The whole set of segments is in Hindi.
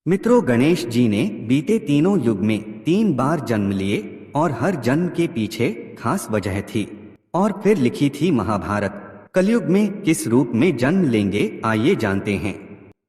मित्रों, गणेश जी ने बीते तीनों युग में 3 बार जन्म लिए और हर जन्म के पीछे खास वजह थी। और फिर लिखी थी महाभारत। कलयुग में किस रूप में जन्म लेंगे, आइए जानते हैं।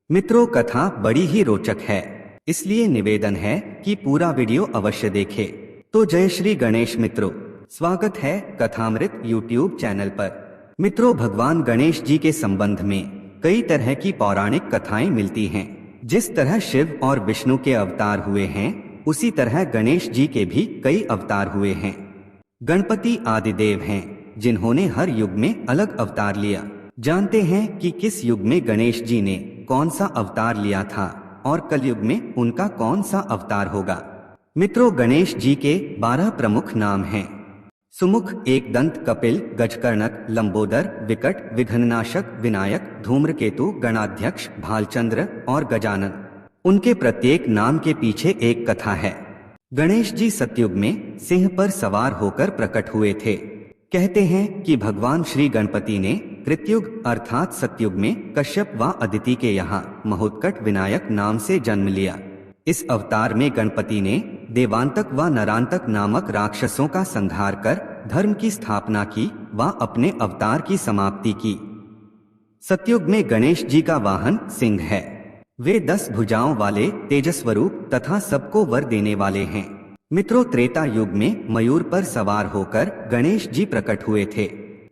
मित्रों, कथा बड़ी ही रोचक है, इसलिए निवेदन है कि पूरा वीडियो अवश्य देखें। तो जय श्री गणेश मित्रों, स्वागत है कथामृत यूट्यूब चैनल पर। मित्रों, भगवान गणेश जी के संबंध में कई तरह की पौराणिक कथाएं मिलती हैं। जिस तरह शिव और विष्णु के अवतार हुए हैं, उसी तरह गणेश जी के भी कई अवतार हुए हैं। गणपति आदिदेव हैं, जिन्होंने हर युग में अलग अवतार लिया। जानते हैं कि किस युग में गणेश जी ने कौन सा अवतार लिया था और कलयुग में उनका कौन सा अवतार होगा। मित्रों, गणेश जी के 12 प्रमुख नाम हैं। सुमुख, एक दंत, कपिल, गजकर्णक, लंबोदर, विकट, विघ्ननाशक, विनायक, धूम्रकेतु, गणाध्यक्ष, भालचंद्र और गजानन। उनके प्रत्येक नाम के पीछे एक कथा है। गणेश जी सतयुग में सिंह पर सवार होकर प्रकट हुए थे। कहते हैं कि भगवान श्री गणपति ने कृतयुग अर्थात सतयुग में कश्यप व अदिति के यहाँ महोत्कट विनायक नाम से जन्म लिया। इस अवतार में गणपति ने देवांतक व नरांतक नामक राक्षसों का संहार कर धर्म की स्थापना की व अपने अवतार की समाप्ति की। सतयुग में गणेश जी का वाहन सिंह है। वे 10 भुजाओं वाले तेजस्वरूप तथा सबको वर देने वाले हैं। मित्रों, त्रेता युग में मयूर पर सवार होकर गणेश जी प्रकट हुए थे।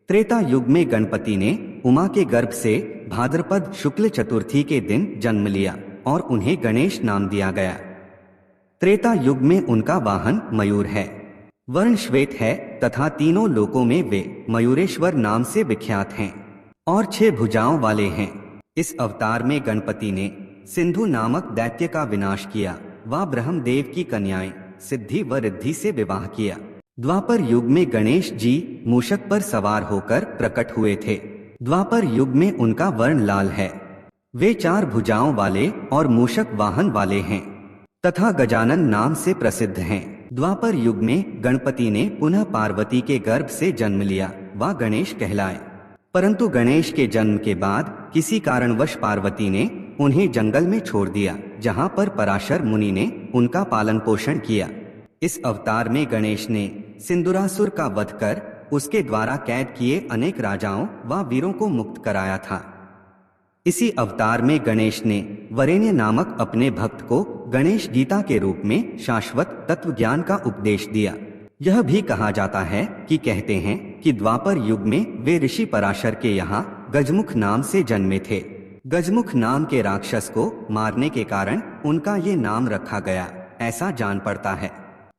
त्रेता युग में गणपति ने उमा के गर्भ से भाद्रपद शुक्ल चतुर्थी के दिन जन्म लिया और उन्हें गणेश नाम दिया गया। त्रेता युग में उनका वाहन मयूर है। वर्ण श्वेत है तथा तीनों लोकों में वे मयूरेश्वर नाम से विख्यात हैं और 6 भुजाओं वाले हैं। इस अवतार में गणपति ने सिंधु नामक दैत्य का विनाश किया व ब्रह्मदेव की कन्याएं सिद्धि व रिद्धि से विवाह किया। द्वापर युग में गणेश जी मूषक पर सवार होकर प्रकट हुए थे। द्वापर युग में उनका वर्ण लाल है। वे 4 भुजाओं वाले और मूषक वाहन वाले हैं तथा गजानन नाम से प्रसिद्ध हैं। द्वापर युग में गणपति ने पुनः पार्वती के गर्भ से जन्म लिया व गणेश कहलाए। परंतु गणेश के जन्म के बाद किसी कारणवश पार्वती ने उन्हें जंगल में छोड़ दिया, जहां पर पराशर मुनि ने उनका पालन पोषण किया। इस अवतार में गणेश ने सिंदूरासुर का वध कर उसके द्वारा कैद किए अनेक राजाओं व वीरों को मुक्त कराया था। इसी अवतार में गणेश ने वरेण्य नामक अपने भक्त को गणेश गीता के रूप में शाश्वत तत्व ज्ञान का उपदेश दिया। यह भी कहा जाता है कि कहते हैं कि द्वापर युग में वे ऋषि पराशर के यहाँ गजमुख नाम से जन्मे थे। गजमुख नाम के राक्षस को मारने के कारण उनका ये नाम रखा गया, ऐसा जान पड़ता है।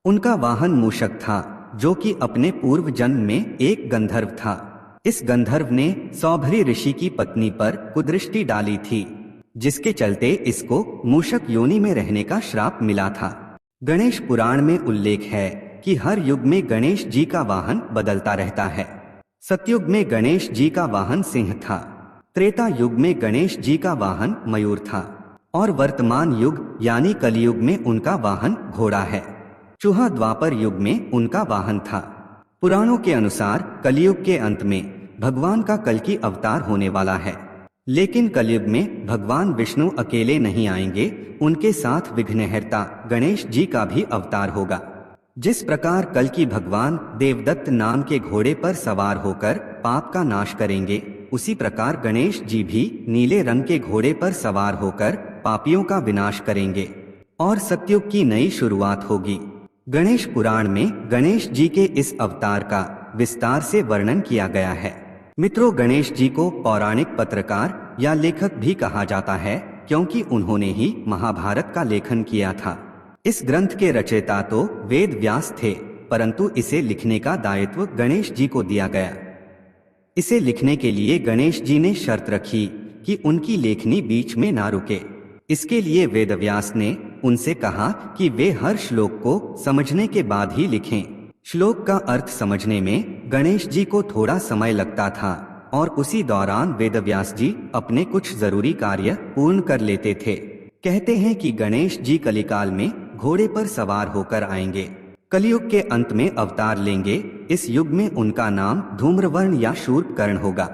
उनका वाहन मूषक था, जो कि अपने पूर्व जन्म में एक गंधर्व था। इस गंधर्व ने सौभरी ऋषि की पत्नी पर कुदृष्टि डाली थी, जिसके चलते इसको मूषक योनि में रहने का श्राप मिला था। गणेश पुराण में उल्लेख है कि हर युग में गणेश जी का वाहन बदलता रहता है। सतयुग में गणेश जी का वाहन सिंह था। त्रेता युग में गणेश जी का वाहन मयूर था और वर्तमान युग यानी कलयुग में उनका वाहन घोड़ा है। चूहा द्वापर युग में उनका वाहन था। पुराणों के अनुसार कलयुग के अंत में भगवान का कल्कि अवतार होने वाला है, लेकिन कलयुग में भगवान विष्णु अकेले नहीं आएंगे, उनके साथ विघ्नहर्ता गणेश जी का भी अवतार होगा। जिस प्रकार कल्कि भगवान देवदत्त नाम के घोड़े पर सवार होकर पाप का नाश करेंगे, उसी प्रकार गणेश जी भी नीले रंग के घोड़े पर सवार होकर पापियों का विनाश करेंगे और सतयुग की नई शुरुआत होगी। गणेश पुराण में गणेश जी के इस अवतार का विस्तार से वर्णन किया गया है। मित्रों, गणेश जी को पौराणिक पत्रकार या लेखक भी कहा जाता है, क्योंकि उन्होंने ही महाभारत का लेखन किया था। इस ग्रंथ के रचयिता तो वेद व्यास थे, परंतु इसे लिखने का दायित्व गणेश जी को दिया गया। इसे लिखने के लिए गणेश जी ने शर्त रखी कि उनकी लेखनी बीच में ना रुके। इसके लिए वेदव्यास ने उनसे कहा कि वे हर श्लोक को समझने के बाद ही लिखें। श्लोक का अर्थ समझने में गणेश जी को थोड़ा समय लगता था और उसी दौरान वेदव्यास जी अपने कुछ जरूरी कार्य पूर्ण कर लेते थे। कहते हैं कि गणेश जी कलिकाल में घोड़े पर सवार होकर आएंगे, कलयुग के अंत में अवतार लेंगे। इस युग में उनका नाम धूम्रवर्ण या शूर्पकर्ण होगा।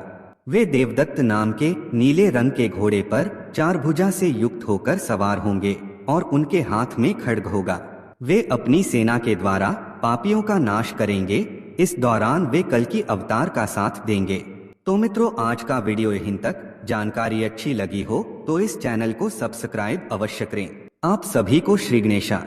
वे देवदत्त नाम के नीले रंग के घोड़े पर 4 भुजा से युक्त होकर सवार होंगे और उनके हाथ में खड्ग होगा। वे अपनी सेना के द्वारा पापियों का नाश करेंगे। इस दौरान वे कल्कि अवतार का साथ देंगे। तो मित्रों, आज का वीडियो यहीं तक। जानकारी अच्छी लगी हो तो इस चैनल को सब्सक्राइब अवश्य करें। आप सभी को श्री गणेशा।